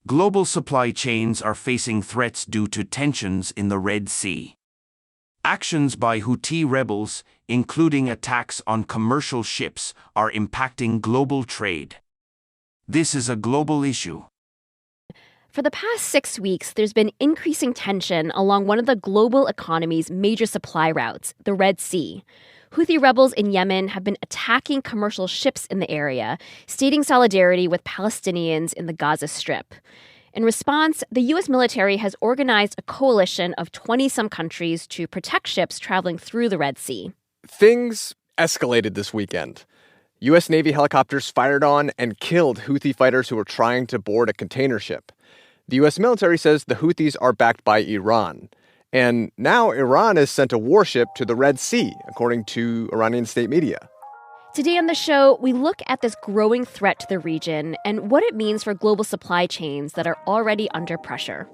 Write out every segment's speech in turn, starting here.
Global supply chains are facing threats due to tensions in the Red Sea. Actions by Houthi rebels, including attacks on commercial ships, are impacting global trade. This is a global issue. For the past 6 weeks, there's been increasing tension along one of the global economy's major supply routes, the Red Sea. Houthi rebels in Yemen have been attacking commercial ships in the area, stating solidarity with Palestinians in the Gaza Strip. In response, the U.S. military has organized a coalition of 20-some countries to protect ships traveling through the Red Sea. Things escalated this weekend. U.S. Navy helicopters fired on and killed Houthi fighters who were trying to board a container ship. The U.S. military says the Houthis are backed by Iran. And now Iran has sent a warship to the Red Sea, according to Iranian state media. Today on the show, we look at this growing threat to the region and what it means for global supply chains that are already under pressure.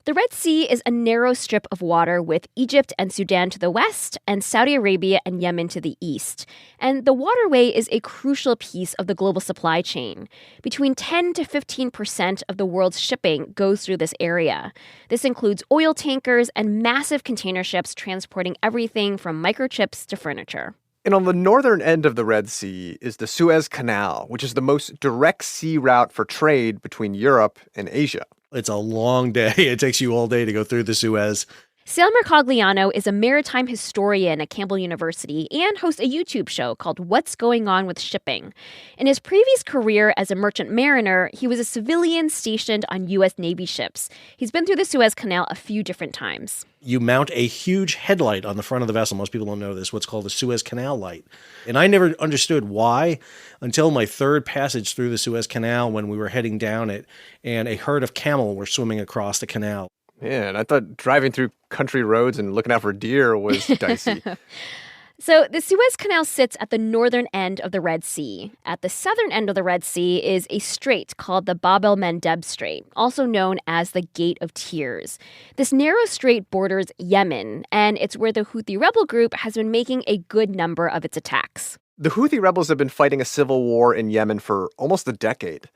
The Red Sea is a narrow strip of water with Egypt and Sudan to the west and Saudi Arabia and Yemen to the east. And the waterway is a crucial piece of the global supply chain. Between 10 to 15% of the world's shipping goes through this area. This includes oil tankers and massive container ships transporting everything from microchips to furniture. And on the northern end of the Red Sea is the Suez Canal, which is the most direct sea route for trade between Europe and Asia. It's a long day. It takes you all day to go through the Suez. Sal Mercogliano is a maritime historian at Campbell University and hosts a YouTube show called What's Going On with Shipping. In his previous career as a merchant mariner, he was a civilian stationed on U.S. Navy ships. He's been through the Suez Canal a few different times. You mount a huge headlight on the front of the vessel. Most people don't know this, what's called the Suez Canal light. And I never understood why until my third passage through the Suez Canal when we were heading down it and a herd of camel were swimming across the canal. Man, I thought driving through country roads and looking out for deer was dicey. So the Suez Canal sits at the northern end of the Red Sea. At the southern end of the Red Sea is a strait called the Bab el-Mandeb Strait, also known as the Gate of Tears. This narrow strait borders Yemen, and it's where the Houthi rebel group has been making a good number of its attacks. The Houthi rebels have been fighting a civil war in Yemen for almost a decade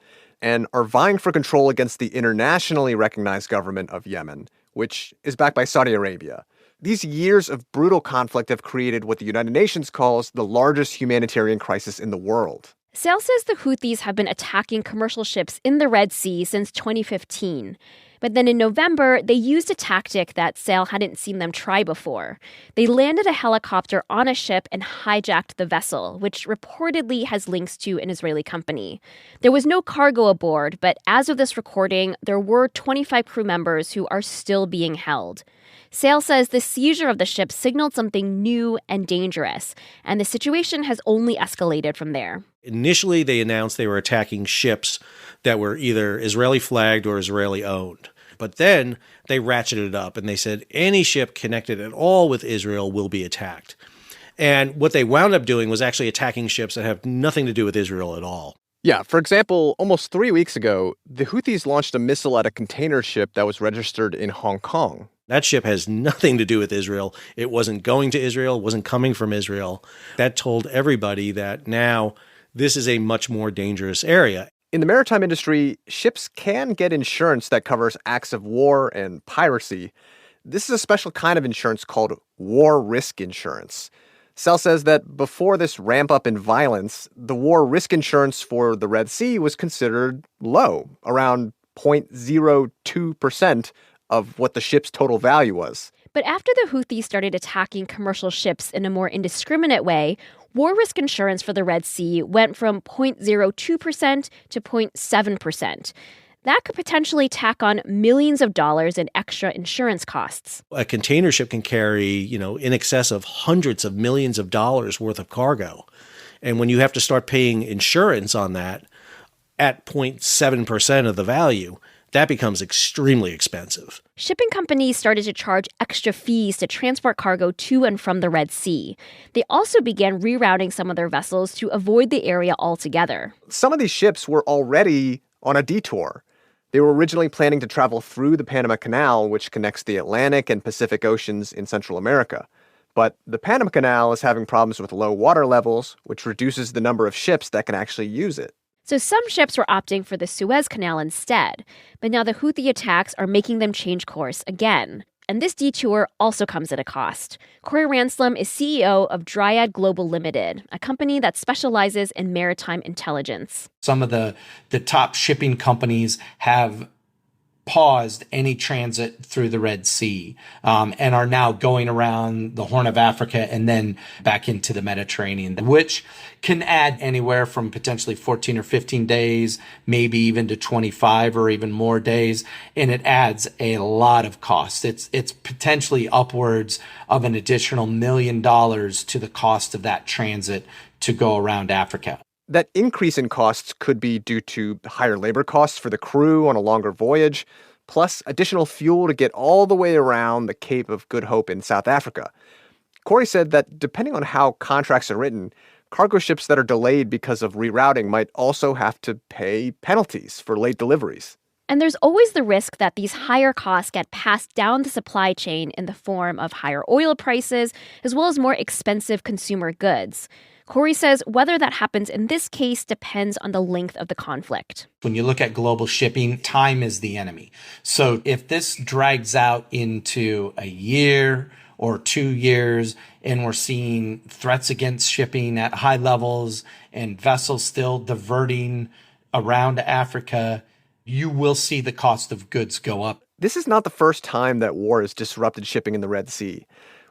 and are vying for control against the internationally recognized government of Yemen, which is backed by Saudi Arabia. These years of brutal conflict have created what the United Nations calls the largest humanitarian crisis in the world. Sal says the Houthis have been attacking commercial ships in the Red Sea since 2015. But then in November, they used a tactic that Sal hadn't seen them try before. They landed a helicopter on a ship and hijacked the vessel, which reportedly has links to an Israeli company. There was no cargo aboard, but as of this recording, there were 25 crew members who are still being held. Sal says the seizure of the ship signaled something new and dangerous, and the situation has only escalated from there. Initially, they announced they were attacking ships that were either Israeli flagged or Israeli owned. But then they ratcheted it up and they said any ship connected at all with Israel will be attacked. And what they wound up doing was actually attacking ships that have nothing to do with Israel at all. Yeah, for example, almost 3 weeks ago, the Houthis launched a missile at a container ship that was registered in Hong Kong. That ship has nothing to do with Israel. It wasn't going to Israel, wasn't coming from Israel. That told everybody that now this is a much more dangerous area. In the maritime industry, ships can get insurance that covers acts of war and piracy. This is a special kind of insurance called war risk insurance. Sal says that before this ramp up in violence, the war risk insurance for the Red Sea was considered low, around 0.02% of what the ship's total value was. But after the Houthis started attacking commercial ships in a more indiscriminate way, war risk insurance for the Red Sea went from 0.02% to 0.7%. That could potentially tack on millions of dollars in extra insurance costs. A container ship can carry, in excess of hundreds of millions of dollars worth of cargo. And when you have to start paying insurance on that at 0.7% of the value, that becomes extremely expensive. Shipping companies started to charge extra fees to transport cargo to and from the Red Sea. They also began rerouting some of their vessels to avoid the area altogether. Some of these ships were already on a detour. They were originally planning to travel through the Panama Canal, which connects the Atlantic and Pacific Oceans in Central America. But the Panama Canal is having problems with low water levels, which reduces the number of ships that can actually use it. So some ships were opting for the Suez Canal instead, but now the Houthi attacks are making them change course again. And this detour also comes at a cost. Corey Ranslam is CEO of Dryad Global Limited, a company that specializes in maritime intelligence. Some of the top shipping companies have paused any transit through the Red Sea and are now going around the Horn of Africa and then back into the Mediterranean, which can add anywhere from potentially 14 or 15 days, maybe even to 25 or even more days. And it adds a lot of cost. It's potentially upwards of an additional $1 million to the cost of that transit to go around Africa. That increase in costs could be due to higher labor costs for the crew on a longer voyage, plus additional fuel to get all the way around the Cape of Good Hope in South Africa. Corey said that depending on how contracts are written, cargo ships that are delayed because of rerouting might also have to pay penalties for late deliveries. And there's always the risk that these higher costs get passed down the supply chain in the form of higher oil prices, as well as more expensive consumer goods. Corey says whether that happens in this case depends on the length of the conflict. When you look at global shipping, time is the enemy. So if this drags out into a year or 2 years, and we're seeing threats against shipping at high levels and vessels still diverting around Africa, you will see the cost of goods go up. This is not the first time that war has disrupted shipping in the Red Sea.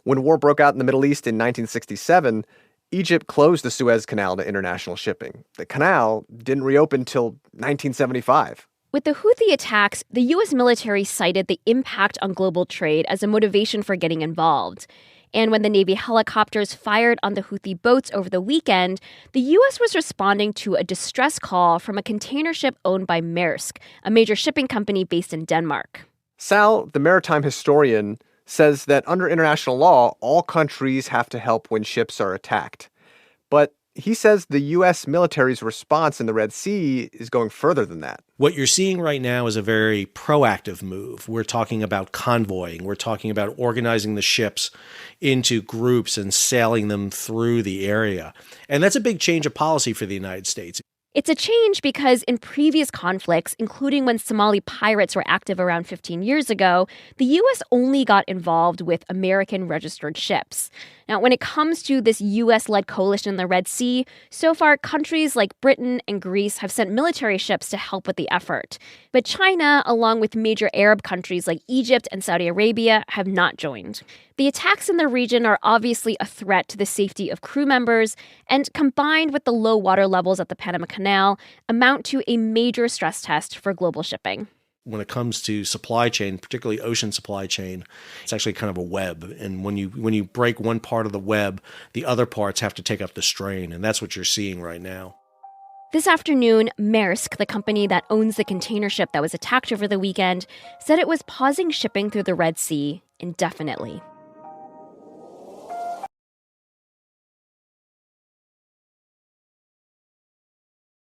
When war broke out in the Middle East in 1967, Egypt closed the Suez Canal to international shipping. The canal didn't reopen till 1975. With the Houthi attacks, the U.S. military cited the impact on global trade as a motivation for getting involved. And when the Navy helicopters fired on the Houthi boats over the weekend, the U.S. was responding to a distress call from a container ship owned by Maersk, a major shipping company based in Denmark. Sal, the maritime historian, says that under international law, all countries have to help when ships are attacked. But he says the U.S. military's response in the Red Sea is going further than that. What you're seeing right now is a very proactive move. We're talking about convoying. We're talking about organizing the ships into groups and sailing them through the area. And that's a big change of policy for the United States. It's a change because in previous conflicts, including when Somali pirates were active around 15 years ago, the U.S. only got involved with American-registered ships. Now, when it comes to this U.S.-led coalition in the Red Sea, so far countries like Britain and Greece have sent military ships to help with the effort. But China, along with major Arab countries like Egypt and Saudi Arabia, have not joined. The attacks in the region are obviously a threat to the safety of crew members, and combined with the low water levels at the Panama Canal, amount to a major stress test for global shipping. When it comes to supply chain, particularly ocean supply chain, it's actually kind of a web. And when you break one part of the web, the other parts have to take up the strain. And that's what you're seeing right now. This afternoon, Maersk, the company that owns the container ship that was attacked over the weekend, said it was pausing shipping through the Red Sea indefinitely.